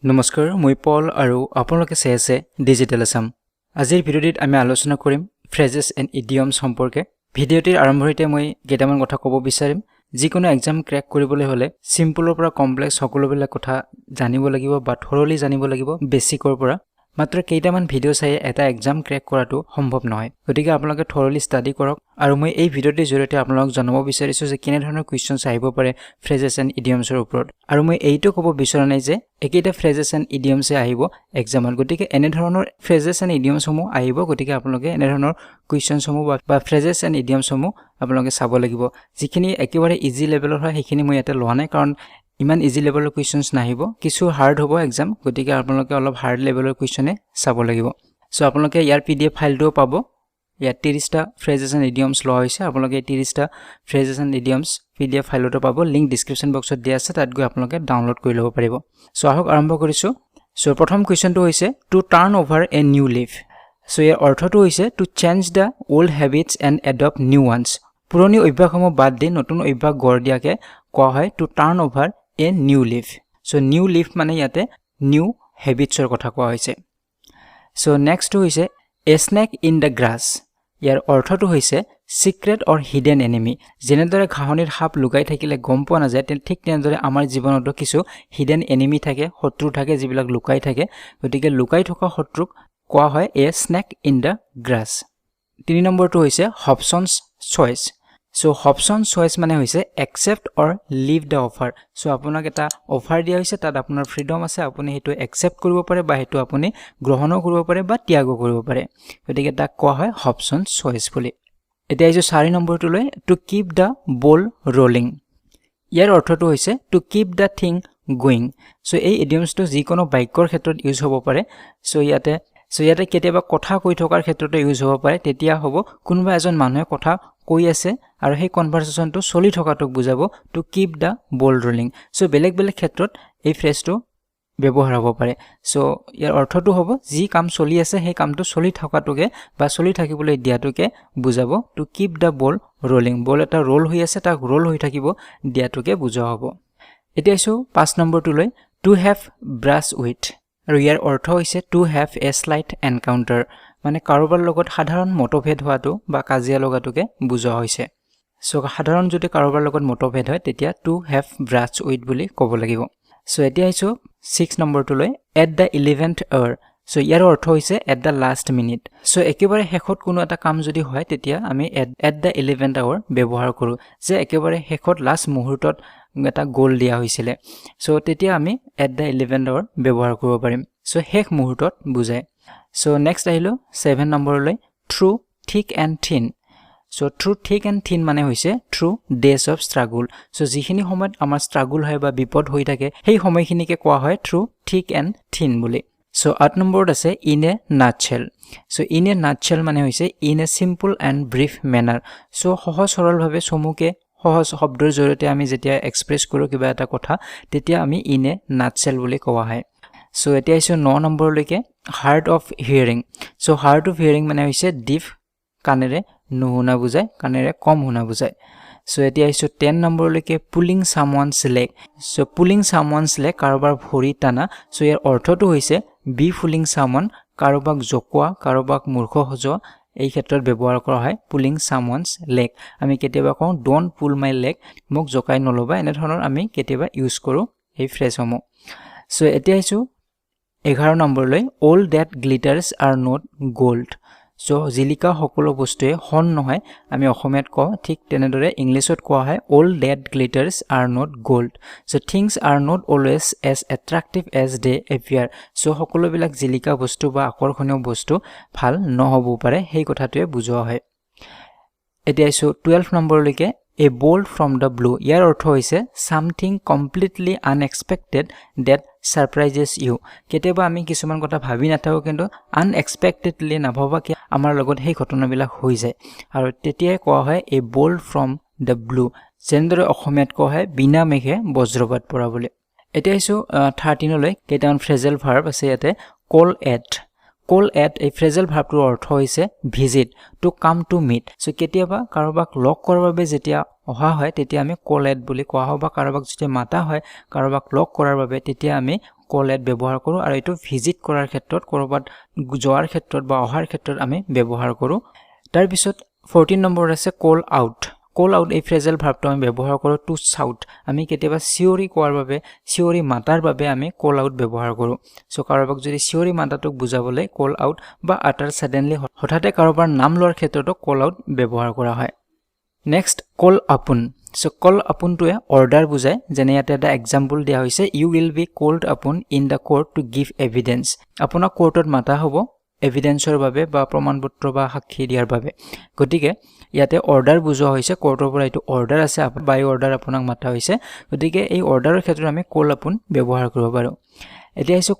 নমস্কাৰ মই পল আৰু আপোনালোকে চাই আছে ডিজিটেল আসাম আজিৰ ভিডিঅ'টিত আমি আলোচনা কৰিম ফ্ৰেজেছ এণ্ড ইডিয়মছ সম্পৰ্কে ভিডিঅ'টিৰ আৰম্ভণিতে মই কেইটামান কথা ক'ব বিচাৰিম যিকোনো এক্সাম ক্ৰেক কৰিবলৈ হলে সিম্পলৰ পৰা কমপ্লেক্স সকলোবিলাক কথা জানিব লাগিব বা থৰলি জানিব লাগিব বেসিকৰ পৰা মাত্ৰ কেইটামান ভিডিঅ' চাই এটা এক্সাম ক্ৰেক কৰাটো সম্ভৱ নহয় গতিকে আপোনালোকে থৰলি ষ্টাডি কৰক আৰু মই এই ভিডিঅ'টিৰ জৰিয়তে আপোনালোকক জনাব বিচাৰিছো যে কেনে ধৰণৰ কোৱেশ্চনছ আহিব পাৰে ফ্ৰেজেছ এণ্ড ইডিয়মছৰ ওপৰত আৰু মই এইটো ক'ব বিচৰা নাই যে একেটা ফ্ৰেজেছ এণ্ড ইডিয়মছে আহিব এক্সামত গতিকে এনে ধৰণৰ ফ্ৰেজেছ এণ্ড ইডিয়মছসমূহ আহিব গতিকে আপোনালোকে এনে ধৰণৰ কোৱেশ্চনছসমূহ বা ফ্ৰেজেছ এণ্ড ইডিয়মছসমূহ আপোনালোকে চাব লাগিব যিখিনি একেবাৰে ইজি লেভেলৰ হয় সেইখিনি মই ইয়াতে লোৱা নাই কাৰণ ইমান ইজি লেভেলৰ কোৱেশ্চনছ নাহিব কিছু হাৰ্ড হ'ব এক্সাম গতিকে আপোনালোকে অলপ হাৰ্ড লেভেলৰ কোৱেশ্চনে চাব লাগিব সো আপোনালোকে ইয়াৰ পিডিএফ ফাইলটো পাব ইয়াত 30টা ফ্ৰেজেছ এণ্ড ইডিয়মছ লোৱা হৈছে আপোনালোকে 30টা ফ্ৰেজেছ এণ্ড ইডিয়মছ পিডিএফ ফাইলটো পাব লিংক ডেসক্ৰিপচন বক্সত দিয়া আছে তাত গৈ আপোনালোকে ডাউনলোড কৰি ল'ব পাৰিব সো আহক আৰম্ভ কৰিছো সো প্ৰথম কোৱেশ্চনটো হৈছে to turn over a new leaf so ইয়াৰ অৰ্থটো হৈছে to change the old habits and adopt new ones পুৰণি অভ্যাসসমূহ বাদ দি নতুন অভ্যাস গঢ় দিয়াকে কোৱা হয় to turn over a new leaf so new leaf মানে ইয়াতে নিউ হেবিটছৰ কথা কোৱা হৈছে সো নেক্সট হৈছে a snake in the grass ইয়াৰ অৰ্থটো হৈছে সিক্ৰেট অৰ হিডেন এনিমি যেনেদৰে ঘাঁহনিৰ সাপ লুকাই থাকিলে গম পোৱা নাযায় ঠিক তেনেদৰে আমাৰ জীৱনতো কিছু হিডেন এনিমি থাকে শত্ৰু থাকে যিবিলাক লুকাই থাকে গতিকে লুকাই থকা শত্ৰুক কোৱা হয় এ স্নেক ইন দা গ্ৰাছ 3 নম্বৰটো হৈছে হবসনছ চয়েস সো হবসন চয়েস মানে হৈছে একসেপ্ট অৰ লিভ দা অফাৰ সো আপোনাক এটা অফাৰ দিয়া হৈছে তাত আপোনাৰ ফ্ৰীডম আছে আপুনি হেতু একসেপ্ট কৰিব পাৰে বা হেতু আপুনি গ্ৰহণ কৰিব পাৰে বা ত্যাগ কৰিব পাৰে গতিকে তাক কোৱা হয় হবসন চয়েস বুলি এতিয়া এই 4 নম্বৰটো লৈ to keep the ball rolling ইয়াৰ অৰ্থটো হৈছে to keep the thing going so এই ইডিয়মছটো যিকোনো বাক্যৰ ক্ষেত্ৰত ইউজ হ'ব পাৰে সো ইয়াতে কেতিয়াবা কথা কৈ থকাৰ ক্ষেত্ৰতে ইউজ হ'ব পাৰে তেতিয়া হ'ব কোনোবা এজন মানুহে কথা কৈ আছে আৰু সেই কনভাৰসেচনটো চলি থকাটোক বুজাব to keep the ball rolling so বেলেগ বেলেগ ক্ষেত্ৰত এই ফ্ৰেজটো ব্যৱহাৰ হ'ব পাৰে সো ইয়াৰ অৰ্থটো হ'ব যি কাম চলি আছে সেই কামটো চলি থকাটোকে বা চলি থাকিবলৈ দিয়াটোকে বুজাব to keep the ball rolling ball এটা ৰোল হৈ আছে তাক ৰোল হৈ থাকিব দিয়াটোকে বুজোৱা হ'ব এতিয়া আছো 5 নম্বৰটো লৈ টু হেভ ব্ৰাছ উইথ আৰু ইয়াৰ অৰ্থ হৈছে to have a slight encounter মানে কাৰোবাৰ লগত সাধাৰণ মতভেদ হোৱাটো বা কাজিয়া লগাটোকে বুজোৱা হৈছে সো সাধাৰণ যদি কাৰোবাৰ লগত মতভেদ হয় তেতিয়া টু হেভ ব্ৰাছ উইথ বুলি ক'ব লাগিব সো এতিয়া আছো 6 নম্বৰটো লৈ at the 11th hour so ইয়াৰ অৰ্থ হৈছে at the last minute so একেবাৰে শেষত কোনো এটা কাম যদি হয় তেতিয়া আমি এট দা 11th hour ব্যৱহাৰ কৰো যে একেবাৰে শেষত লাষ্ট মুহূৰ্তত এটা গোল দিয়া হৈছিল সো তেতিয়া আমি এট দা 11th hour ব্যৱহাৰ কৰিব পাৰিম সো শেষ মুহূৰ্তত বুজায় সো নেক্সট আহিলো 7 নম্বৰলৈ থ্ৰু থিক এণ্ড থিন সো থ্ৰু থিক এণ্ড থিন মানে হৈছে through days of struggle so যিখিনি সময়ত আমাৰ ষ্ট্ৰাগল হয় বা বিপদ হৈ থাকে সেই সময়খিনিকে কোৱা হয় থ্ৰু থিক এণ্ড থিন বুলি সো 8 নম্বৰত আছে in a nutshell so in a nutshell মানে হৈছে in a simple and brief manner so সহজ সৰলভাৱে চমুকে সহজ শব্দৰ জৰিয়তে আমি যেতিয়া এক্সপ্ৰেছ কৰো কিবা এটা কথা তেতিয়া আমি ইন এ নাটশেল বুলি কোৱা হয় সো এতিয়া আছে 9 নম্বৰলৈকে hard of hearing so hard of hearing মানে হৈছে ডিফ কানেৰে নুহুনা বুজায় কানেৰে কম শুনা বুজায় সো এতিয়া আছে 10 নম্বৰলৈকে pulling someone's leg so pulling someone's leg কাৰোবাৰ ভৰি টানা সো ইয়াৰ অৰ্থটো হৈছে বি ফুলিং সামওয়ান কাৰোবাক জকোৱা কাৰোবাক মূৰ্খ সজোৱা এই ক্ষেত্ৰত ব্যৱহাৰ কৰা হয় পুলিং সামওয়ানস লেগ আমি কেতিয়াবা কওঁ ডোন্ট পুল মাই লেগ মোক জকাই নলবা এনে ধৰণৰ আমি কেতিয়াবা ইউজ কৰো এই ফ্ৰেজসমূহ সো এতিয়া আছো 11 নম্বৰলৈ all that glitters are not gold so জিলিকা সকলো বস্তুৱে হন নহয় আমি অসমীয়াত কওঁ ঠিক তেনেদৰে ইংলিছত কোৱা হয় all that glitters are not gold so things are not always as attractive as they appear so সকলোবিলাক জিলিকা বস্তু বা আকৰ্ষণীয় বস্তু ভাল নহব পাৰে সেই কথাটোৱে বুজোৱা হয় এতিয়া আছো 12 নম্বৰলৈকে a bolt from the blue ইয়াৰ অৰ্থ হৈছে something completely unexpected that surprises you কেতিয়াবা আমি কিছুমান কথা ভাবি নাথাকো কিন্তু unexpectedly নাভাবাকে আমাৰ লগত সেই ঘটনাবিলাক হৈ যায় আৰু তেতিয়াই কোৱা হয় a bolt from the blue যেনেদৰে অসমীয়াত কোৱা হয় বিনা মেঘে বজ্ৰপাত পৰা বুলি এতিয়া আছো 13 লৈ কেইটামান ফ্ৰেজেল ভাৰ্ব আছে ইয়াতে call at এই ফ্ৰেজেল ভাৰ্বটোৰ অৰ্থ হৈছে visit to come to meet so কেতিয়াবা কাৰোবাক লগ কৰাৰ বাবে যেতিয়া অহা হয় তেতিয়া আমি কল এট বুলি কোৱা হয় বা কাৰোবাক যেতিয়া মাতা হয় কাৰোবাক লগ কৰাৰ বাবে তেতিয়া আমি কল এট ব্যৱহাৰ কৰোঁ আৰু এইটো ভিজিট কৰাৰ ক্ষেত্ৰত কৰবাত যোৱাৰ ক্ষেত্ৰত বা অহাৰ ক্ষেত্ৰত আমি ব্যৱহাৰ কৰোঁ তাৰ পিছত 14 নম্বৰ আছে কল আউট এই ফ্ৰেজেল ভাৰ্বটো আমি ব্যৱহাৰ কৰোঁ টু শাউট আমি কেতিয়াবা চিঞৰি কোৱাৰ বাবে চিঞৰি মাতাৰ বাবে আমি কল আউট ব্যৱহাৰ কৰোঁ সো কাৰোবাক যদি চিঞৰি মাতাটোক বুজাবলৈ কল আউট বা আটাৰ সাডেনলি হঠাতে কাৰোবাৰ নাম লোৱাৰ ক্ষেত্ৰতো কল আউট ব্যৱহাৰ কৰা হয় নেক্সট কল আপন সো কল আপনটোৱে অৰ্ডাৰ বুজায় যেনে ইয়াতে এটা এক্সাম্পল দিয়া হৈছে you will be called upon in the court to give evidence আপোনাক কোৰ্টত মাতা হ'ব এভিডেন্সৰ বাবে বা প্ৰমাণপত্ৰ বা সাক্ষী দিয়াৰ বাবে গতিকে ইয়াতে অৰ্ডাৰ বুজোৱা হৈছে কোৰ্টৰ পৰা এইটো অৰ্ডাৰ আছে বাই অৰ্ডাৰ আপোনাক মাতা হৈছে গতিকে এই অৰ্ডাৰৰ ক্ষেত্ৰত আমি কল আপন ব্যৱহাৰ কৰিব পাৰোঁ এতিয়া হৈছে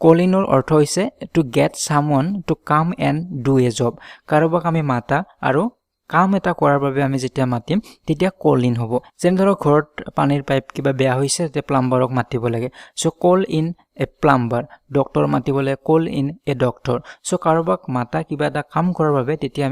কল ইনৰ অৰ্থ হৈছে to get someone to come and do a job কাৰোবাক আমি মাতা আৰু কাম এটা কৰাৰ বাবে আমি যেতিয়া মাতিম তেতিয়া কল ইন হ'ব যেনে ধৰক ঘৰত পানীৰ পাইপ কিবা বেয়া হৈছে তেতিয়া প্লাম্বাৰক মাতিব লাগে so call in a plumber doctor মাতিবলে call in a doctor so কাৰোবাক মাতা কিবা এটা কাম কৰাৰ বাবে তেতিয়া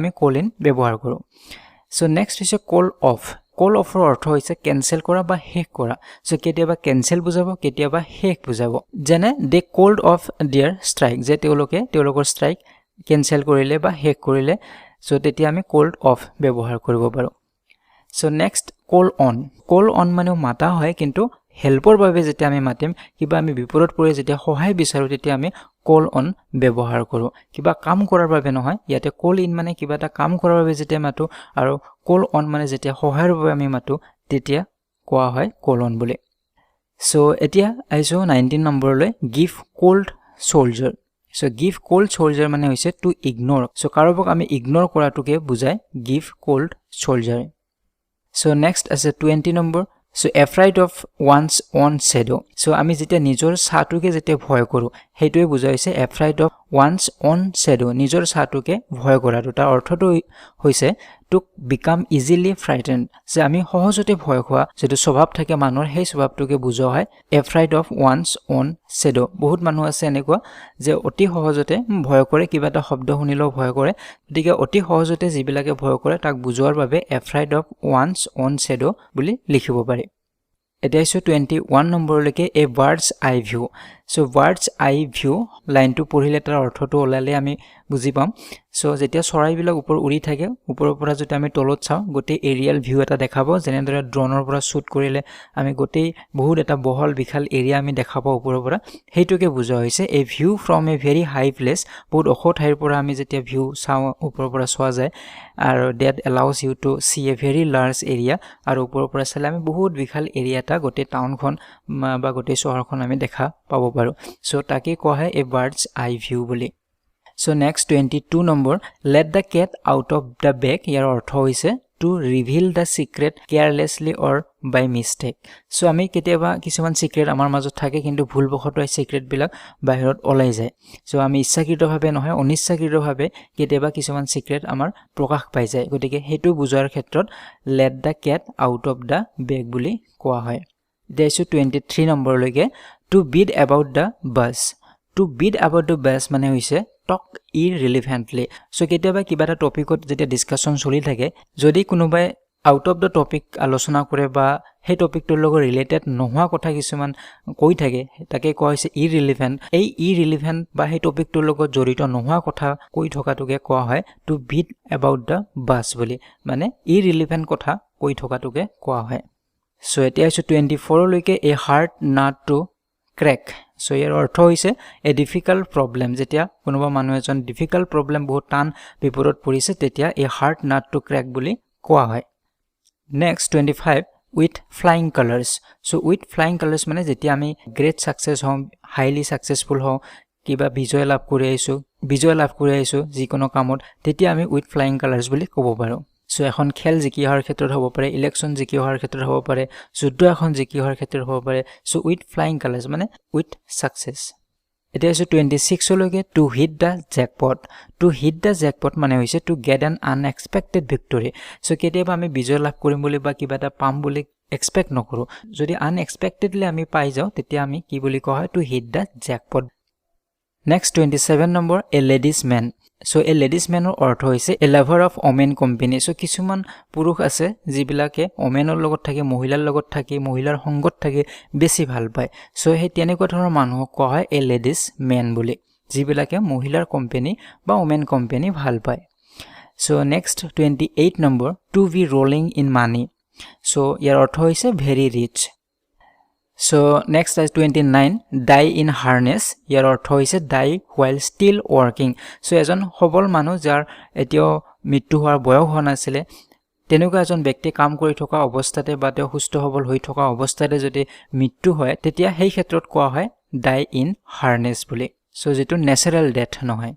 আমি কল ইন ব্যৱহাৰ কৰোঁ সো নেক্সট হৈছে কল অফৰ অৰ্থ হৈছে কেনসেল কৰা বা শেষ কৰা সো কেতিয়াবা কেনসেল বুজাব কেতিয়াবা শেষ বুজাব যেনে দে কল্ড অফ देयर ষ্ট্ৰাইক যে তেওঁলোকৰ ষ্ট্ৰাইক কেনসেল কৰিলে বা শেষ কৰিলে সো তেতিয়া আমি কল্ড অফ ব্যৱহাৰ কৰিব পাৰোঁ সো নেক্সট কল অন মানেও মাতা হয় কিন্তু হেল্পৰ বাবে যেতিয়া আমি মাতিম কিবা আমি বিপদত পৰে যেতিয়া সহায় বিচাৰো তেতিয়া আমি কল অন ব্যৱহাৰ কৰোঁ কিবা কাম কৰাৰ বাবে নহয় ইয়াতে কল ইন মানে কিবা এটা কাম কৰাৰ বাবে যেতিয়া মাতো আৰু কল অন মানে যেতিয়া সহায়ৰ বাবে আমি মাতো তেতিয়া কোৱা হয় কল অন বুলি সো এতিয়া আইছো 19 নম্বৰলৈ give cold shoulder so give cold shoulder মানে হৈছে টু ইগনোৰ সো কাৰোবাক আমি ইগনোৰ কৰাটোকে বুজায় give cold shoulder so next আছে 20 নম্বৰ so afraid of one's own shadow so আমি যেতিয়া নিজৰ ছাটোকে যেতিয়া ভয় কৰোঁ সেইটোৱে বুজাইছে afraid of one's own shadow নিজৰ ছাটোকে ভয় কৰাটো তাৰ অৰ্থটো হৈছে টু বিকাম ইজিলি ফ্ৰাইটেন্ড যে আমি সহজতে ভয় খোৱা যেটো স্বভাৱ থাকে মানুহৰ সেই স্বভাৱটোকে বুজোৱা হয় এফ্ৰাইড অফ ওয়ান্স অন শ্যাডো বহুত মানুহ আছে এনেকুৱা যে অতি সহজতে ভয় কৰে কিবা এটা শব্দ শুনিলেও ভয় কৰে গতিকে অতি সহজতে যিবিলাকে ভয় কৰে তাক বুজোৱাৰ বাবে এফ্ৰাইড অফ ওয়ান্স অন শ্যাডো বুলি লিখিব পাৰি এটা আছে 21 নম্বৰলৈকে এ birds eye view so birds eye view লাইনটো পঢ়িলে তাৰ অৰ্থটো ওলালে আমি বুজি পাম সো যেতিয়া চৰাইবিলাক ওপৰ উৰি থাকে ওপৰৰ পৰা যদি আমি তলত চাওঁ গোটেই এৰিয়াল ভিউ এটা দেখাব যেনেদৰে ড্ৰোনৰ পৰা শ্বুট কৰিলে আমি গোটেই বহুত এটা বহল বিশাল এৰিয়া আমি দেখা পাওঁ ওপৰৰ পৰা সেইটোকে বুজোৱা হৈছে a view from a very high place বহুত ওখ ঠাইৰ পৰা আমি যেতিয়া ভিউ চাওঁ ওপৰৰ পৰা চোৱা যায় আৰু that allows you to see a very large area আৰু ওপৰৰ পৰা চালে আমি বহুত বিশাল এৰিয়া এটা গোটেই টাউনখন বা গোটেই চহৰখন আমি দেখা পাব পাৰো সো তাকে কোৱা হয় এ বাৰ্ডছ আই ভিউ বুলি so next 22 number let the cat out of the bag ইয়াৰ অৰ্থ হৈছে to reveal the secret carelessly or by mistake so আমি কেতিয়াবা কিছুমান সিক্ৰেট আমাৰ মাজত থাকে কিন্তু ভুলবশতঃ এই সিক্ৰেট বিলাক বাহিৰত ওলাই যায় সো আমি ইচ্ছাকৃতভাৱে নহয় অনিচ্ছাকৃতভাৱে কেতিয়াবা কিছুমান সিক্ৰেট আমাৰ প্ৰকাশ পাই যায় গতিকে হেতু বুজাৰ ক্ষেত্ৰত let the cat out of the bag বুলি কোৱা হয় দেইছো 23 নম্বৰলৈকে to beat about the bus মানে হৈছে talk irrelevantly so কেতিয়াবা কিবা এটা টপিকত যেতিয়া ডিসকাশন চলি থাকে যদি কোনোবাই আউট অফ দা টপিক আলোচনা কৰে বা সেই টপিকটোৰ লগত ৰিলেটেড নোহোৱা কথা কিছুমান কৈ থাকে তাকে কোৱা হৈছে irrelevant এই irrelevant বা সেই টপিকটোৰ লগত জড়িত নোহোৱা কথা কৈ থকাটোকে কোৱা হয় to beat about the bus বুলি মানে irrelevant কথা কৈ থকাটোকে কোৱা হয় so এতিয়া আছে 24 লৈকে a hard nut to crack so ইয়াৰ অৰ্থ হৈছে এ ডিফিকাল্ট প্ৰবলেম যেতিয়া কোনোবা মানুহ এজন ডিফিকাল্ট প্ৰবলেম বহুত টান বিপদত পৰিছে তেতিয়া a hard nut to crack বুলি কোৱা হয় next 25 with flying colours so with flying colours মানে যেতিয়া আমি গ্ৰেট সাকসেস হম হাইলি সাকসেসফুল হও কিবা বিজয় লাভ কৰি আইছো যিকোনো কামত তেতিয়া আমি উইথ ফ্লাইং কালাৰ্স বুলি ক'ব পাৰো সো এখন খেল জিকি হোৱাৰ ক্ষেত্ৰত হ'ব পাৰে ইলেকশন জিকি হোৱাৰ ক্ষেত্ৰত হ'ব পাৰে যুদ্ধ এখন জিকি হোৱাৰ ক্ষেত্ৰত হ'ব পাৰে সো উইথ ফ্লাইং কালাৰ্স মানে উইথ সাকসেস এটা আছে 26 লৈকে টু হিট দা জ্যাকপট মানে হৈছে to get N unexpected victory so কেতিয়াবা আমি বিজয় লাভ কৰিম বুলি বা কিবা এটা পাম বুলি এক্সপেক্ট নকৰো যদি আনএক্সপেক্টেডলি আমি পাই যাও তেতিয়া আমি কি বুলি কোৱা হয় to hit the jackpot next 27 number a ladies man So a ladies man অৰ্থ হৈছে a lover of women company. So কিছুমান পুৰুষ আছে যিবিলাকে ওমেনৰ লগত থাকে মহিলাৰ লগত থাকে মহিলাৰ সংগত থাকে বেছি ভাল পায় so হে তেনেকুৱা ধৰণৰ মানুহক কোৱা হয় a ladies man বুলি যিবিলাকে মহিলাৰ কোম্পানী বা ওমেন কোম্পানী ভাল পায় so next 28 number to be rolling in money so ইয়াৰ অৰ্থ হৈছে very rich so next is 29 die in harness ইয়াৰ অৰ্থ হৈছে die while still working so এজন সবল মানুহ যাৰ এতিয়াও মৃত্যু হোৱাৰ বয়স হোৱা নাছিলে তেনেকুৱা এজন ব্যক্তি কাম কৰি থকা অৱস্থাতে বা তেওঁ সুস্থ সবল হৈ থকা অৱস্থাতে যদি মৃত্যু হয় তেতিয়া সেই ক্ষেত্ৰত কোৱা হয় die in harness বুলি so যেটো natural death নহয়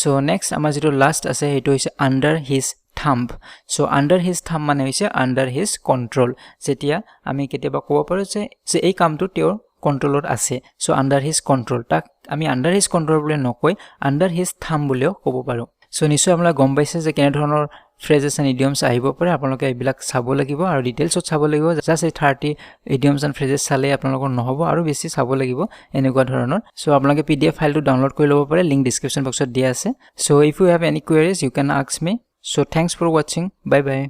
so next আমাৰ যেটো last আছে হেটো হৈছে under his thumb so under his thumb মানে হৈছে under his control যেতিয়া আমি কেতিয়াবা ক'ব পাৰো যে এই কামটো তেওঁৰ কন্ট্ৰোলত আছে so under his control তাক আমি under his control বুলি নকৈ under his thumb বুলিও ক'ব পাৰো so নিশ্চয় আপোনালোকে গম পাইছে যে কেনে ধৰণৰ phrases and idioms আহিব পাৰে আপোনালোকে এইবিলাক চাব লাগিব আৰু ডিটেইলছত চাব লাগিব জাস্ট 30 idioms and phrases চালে আপোনালোকৰ নহব আৰু বেছি চাব লাগিব এনেকুৱা ধৰণৰ so আপোনালোকে pdf ফাইলটো ডাউনলোড কৰি ল'ব পাৰে লিংক ডেসক্ৰিপচন বক্সত দিয়া আছে so if you have any queries you can ask me so thanks for watching bye bye